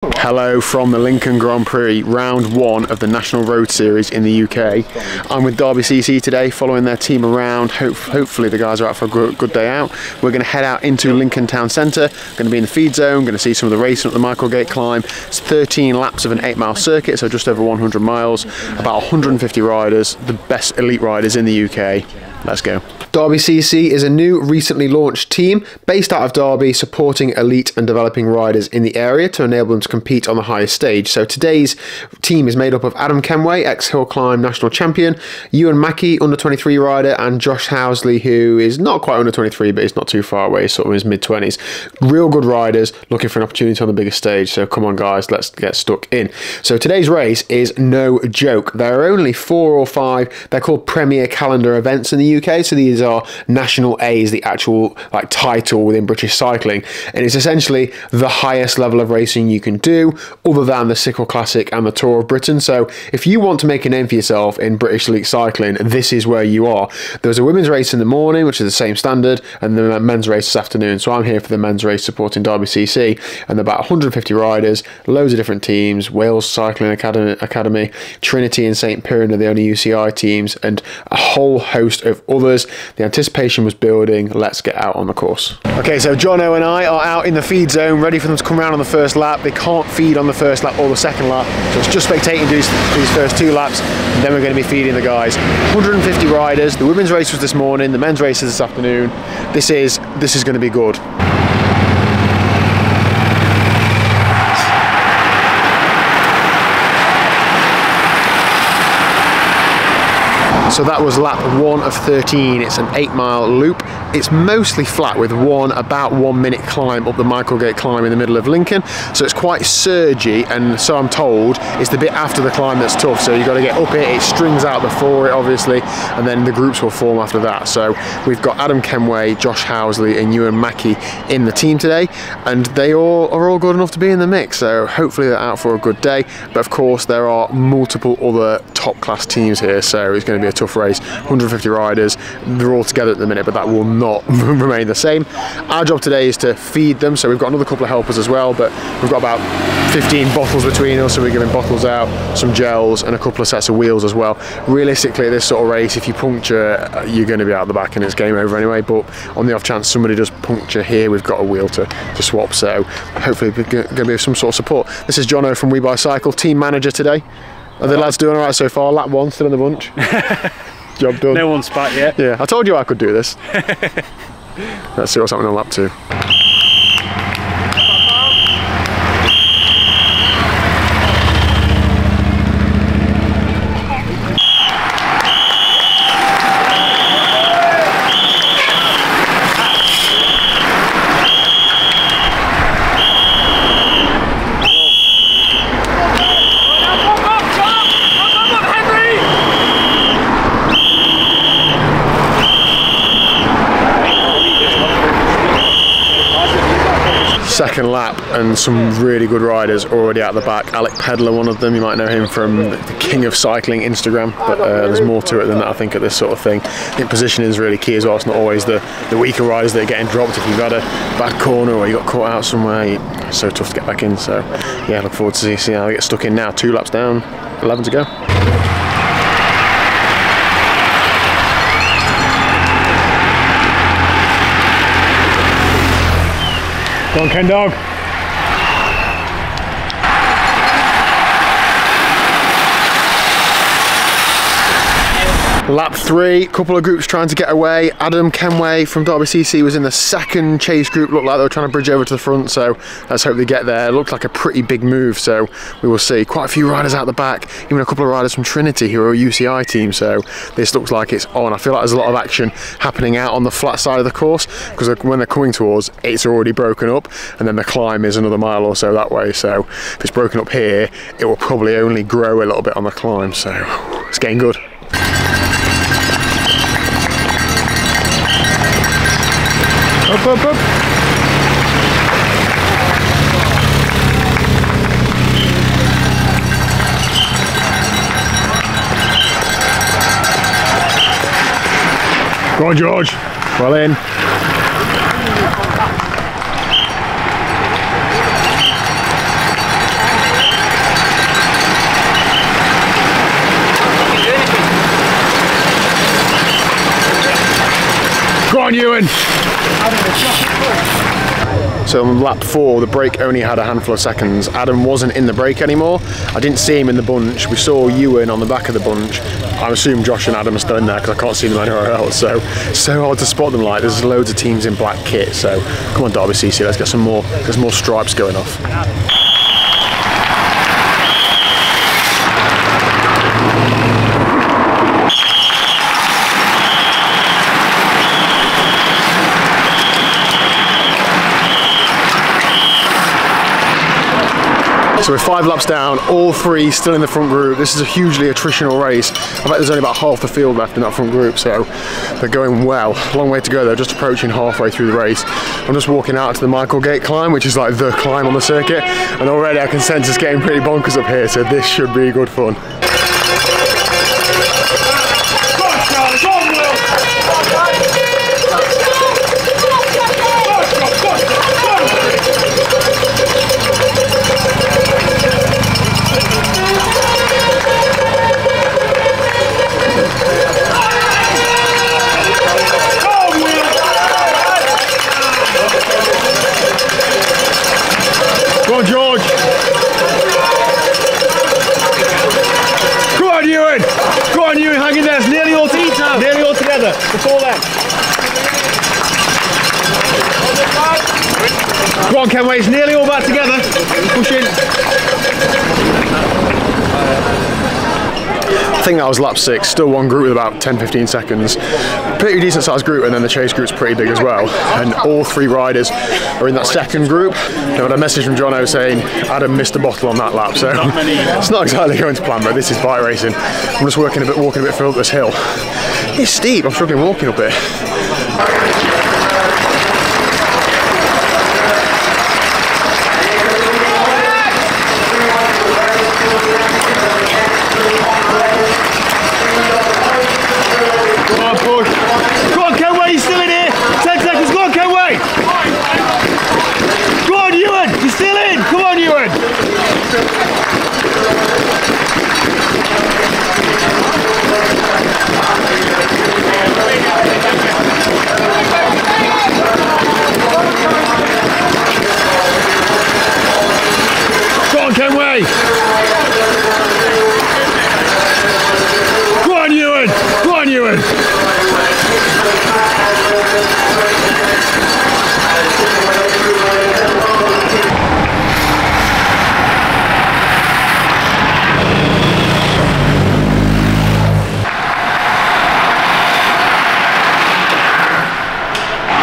Hello from the Lincoln Grand Prix, round one of the National Road Series in the UK. I'm with Derby CC today, following their team around. Hopefully the guys are out for a good day out. We're going to head out into Lincoln Town Centre, going to be in the feed zone, going to see some of the racing up the Michaelgate climb. It's 13 laps of an 8-mile circuit, so just over 100 miles, about 150 riders, the best elite riders in the UK. Let's go. Derby CC is a new, recently launched team based out of Derby, supporting elite and developing riders in the area to enable them to compete on the highest stage. So today's team is made up of Adam Kenway, ex-hill climb national champion, Ewan Mackey, under 23 rider, and Josh Housley, who is not quite under 23, but he's not too far away, sort of in his mid-20s. Real good riders looking for an opportunity on the biggest stage. So come on guys, let's get stuck in. So today's race is no joke. There are only 4 or 5, they're called Premier Calendar events in the UK, so these are National A is the actual title within British cycling, and it's essentially the highest level of racing you can do other than the Sickle Classic and the Tour of Britain. So if you want to make a name for yourself in British elite cycling, this is where you are. There's a women's race in the morning, which is the same standard, and the men's race this afternoon. So I'm here for the men's race supporting Derby CC, and there are about 150 riders, loads of different teams. Wales Cycling Academy, Trinity and St Piran are the only UCI teams, and a whole host of others. The anticipation was building. Let's get out on the course. Okay, so Jono and I are out in the feed zone, ready for them to come around on the first lap. They can't feed on the first lap or the second lap, so it's just spectating these first 2 laps, and then we're going to be feeding the guys. 150 riders. The women's race was this morning, the men's race is this afternoon. This is going to be good. So that was lap 1 of 13. It's an 8-mile loop. It's mostly flat with about 1 minute climb up the Michaelgate climb in the middle of Lincoln. So it's quite surgy, and so I'm told it's the bit after the climb that's tough. So you've got to get up it strings out before it obviously, and then the groups will form after that. So we've got Adam Kenway, Josh Housley and Ewan Mackey in the team today, and they all are all good enough to be in the mix. So hopefully they're out for a good day. But of course there are multiple other top class teams here, so it's going to be a tough race. 150 riders, they're all together at the minute, but that will not remain the same. Our job today is to feed them, so we've got another couple of helpers as well, but we've got about 15 bottles between us, so we're giving bottles out, some gels and a couple of sets of wheels as well. Realistically at this sort of race, if you puncture, you're going to be out the back and it's game over anyway, but on the off chance somebody does puncture here, we've got a wheel to swap, so hopefully we're going to be some sort of support. This is Jono from We Buy Cycle, team manager today. Are the lads doing alright so far? Lap 1, still in the bunch? Job done. No one's spat yet. Yeah, I told you I could do this. Let's see what's happening on lap 2. Second lap, and some really good riders already out the back. Alec Pedler, one of them, you might know him from the King of Cycling Instagram, but there's more to it than that, I think, at this sort of thing. I think positioning is really key as well. It's not always the weaker riders that are getting dropped. If you've had a bad corner or you got caught out somewhere, it's so tough to get back in. So yeah, look forward to see how they get stuck in now. 2 laps down, 11 to go. Go on, Ken Dog. Lap 3, couple of groups trying to get away. Adam Kenway from Derby CC was in the second chase group. Looked like they were trying to bridge over to the front, so let's hope they get there. It looked like a pretty big move, so we will see. Quite a few riders out the back, even a couple of riders from Trinity who are a UCI team, so this looks like it's on. I feel like there's a lot of action happening out on the flat side of the course, because when they're coming towards, it's already broken up, and then the climb is another mile or so that way, so if it's broken up here, it will probably only grow a little bit on the climb, so it's getting good. Up, up, up. Go on, George. Well in. on, Ewan. So on lap 4, the break only had a handful of seconds. Adam wasn't in the break anymore. I didn't see him in the bunch. We saw Ewan on the back of the bunch. I assume Josh and Adam are still in there because I can't see them anywhere else. So hard to spot them. Like, there's loads of teams in black kit. So come on, Derby CC, let's get some more. There's more stripes going off. So we're 5 laps down, all 3 still in the front group. This is a hugely attritional race. I bet there's only about half the field left in that front group, so they're going well. Long way to go though, just approaching halfway through the race. I'm just walking out to the Michael Gate climb, which is like the climb on the circuit, and already I can sense it's getting pretty bonkers up here, so this should be good fun. Go on, George. Go on, Ewan. Go on, Ewan, hang in there. It's nearly all together. Before then. Go on, Kenway. It's nearly all back together. Push in. I think that was lap 6, still one group with about 10-15 seconds. Pretty decent sized group, and then the chase group's pretty big as well. And all 3 riders are in that second group. I had a message from Jono saying Adam missed a bottle on that lap, so it's not exactly going to plan, but this is bike racing. I'm just walking a bit further up this hill. It's steep, I'm struggling walking up it.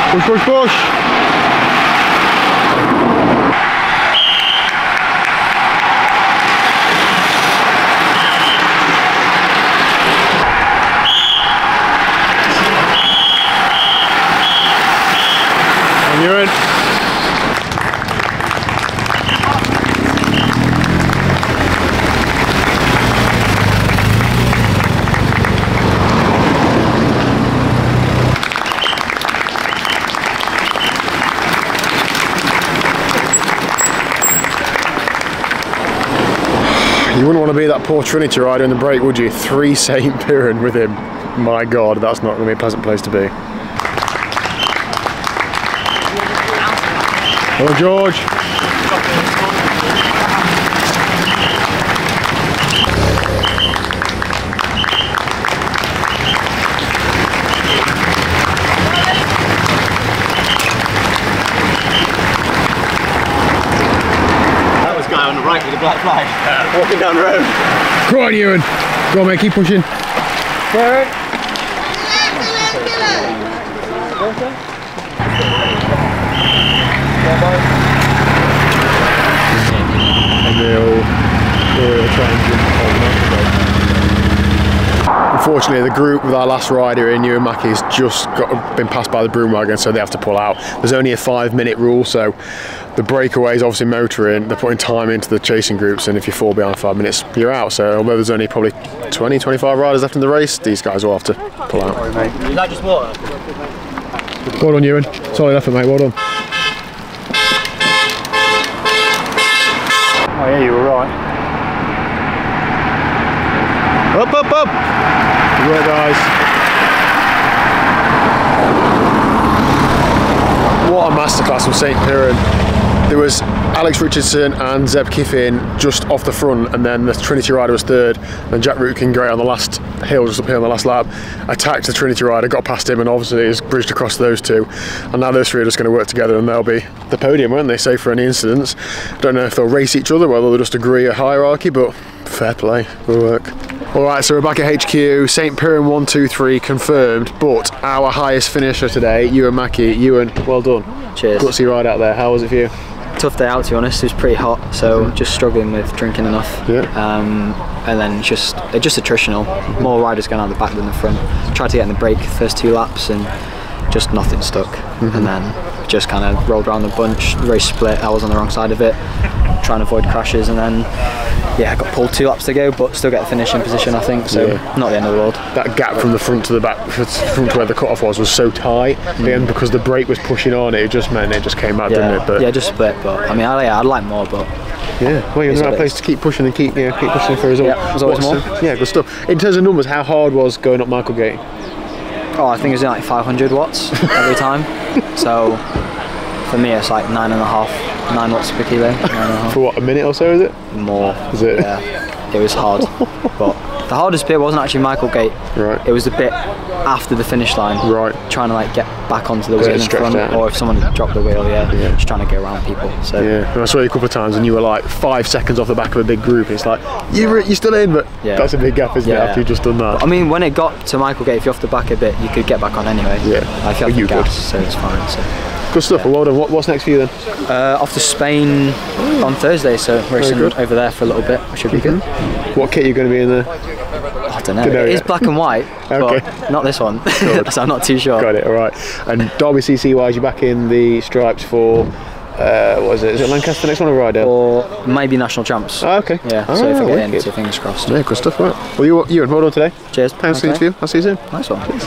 Push, push, push. And you're in. You wouldn't want to be that poor Trinity rider in the break, would you? 3 St. Piran with him. My God, that's not going to be a pleasant place to be. Hello, George. On the right with the black flag, walking down the road. Go on, Ewan. Go on, mate, keep pushing. Unfortunately, the group with our last rider in, Ewan Mackey's, just been passed by the broom wagon, so they have to pull out. There's only a 5-minute rule, so the breakaway is obviously motoring. They're putting time into the chasing groups, and if you fall behind 5 minutes, you're out. So although there's only probably 20-25 riders left in the race, these guys will have to pull out. Is that just water? Well done, Ewan. Solid effort, mate. Well done. Oh yeah, you were right. Up, up, up. Good work, guys. What a masterclass from St. Piran. There was Alex Richardson and Zeb Kiffin just off the front, and then the Trinity rider was third, and Jack Rootkin great on the last hill, just up here on the last lap, attacked the Trinity rider, got past him, and obviously he's bridged across those two, and now those three are just going to work together, and they'll be the podium, won't they, say, for any incidents. Don't know if they'll race each other, whether they'll just agree a hierarchy, but fair play, will work. Alright, so we're back at HQ, St. Piran 1, 2, 3 confirmed, but our highest finisher today, Ewan Mackey. Ewan, well done. Cheers. Gutsy ride out there, how was it for you? Tough day out, to be honest. It was pretty hot, so just struggling with drinking enough. Yeah. And then just attritional. More riders going out the back than the front. Tried to get in the break first 2 laps and just nothing stuck. And then just kind of rolled around the bunch. The race split. I was on the wrong side of it, trying to avoid crashes, and then I got pulled 2 laps to go, but still get the finishing position, I think. So not the end of the world. That gap from the front to the back, from where the cutoff was so tight. Then because the brake was pushing on, it just meant it just came out, didn't it? But just split. But I mean, I'd like more, but yeah, well, you're in the right place to keep pushing and keep pushing for results. Yeah, there's always more. Yeah, good stuff. In terms of numbers, how hard was going up Michaelgate? Oh, I think it was like 500 watts every time. So for me, it's like 9 watts per kilo. 9.5. For what, a minute or so, is it? More. Is it? Yeah. It was hard. But the hardest bit wasn't actually Michaelgate. Right. It was the bit after the finish line. Right. Trying to like get back onto the wheel in front, or if someone had dropped the wheel, just trying to go around people. So yeah. And I saw you a couple of times, and you were like 5 seconds off the back of a big group. It's like you're still in, but that's a big gap, isn't it? After you've just done that. But, I mean, when it got to Michaelgate, if you're off the back a bit, you could get back on anyway. Yeah. Like, if you have the gas, so it's fine. So. Good stuff. Well done. What's next for you then? Off to Spain on Thursday, so racing over there for a little bit, which should be good. What kit are you going to be in there? I don't know. It is black and white, but not this one, so I'm not too sure. Got it. All right. And Derby CC wise, you're back in the stripes for what is it? Is it Lancaster next one or Rydell? Or maybe national champs. Oh, okay. Yeah. So if I get in, so fingers crossed. Yeah, good stuff. Right. Well, Ewan, well done today. Cheers. Thanks for the interview. I'll see you soon. Nice one.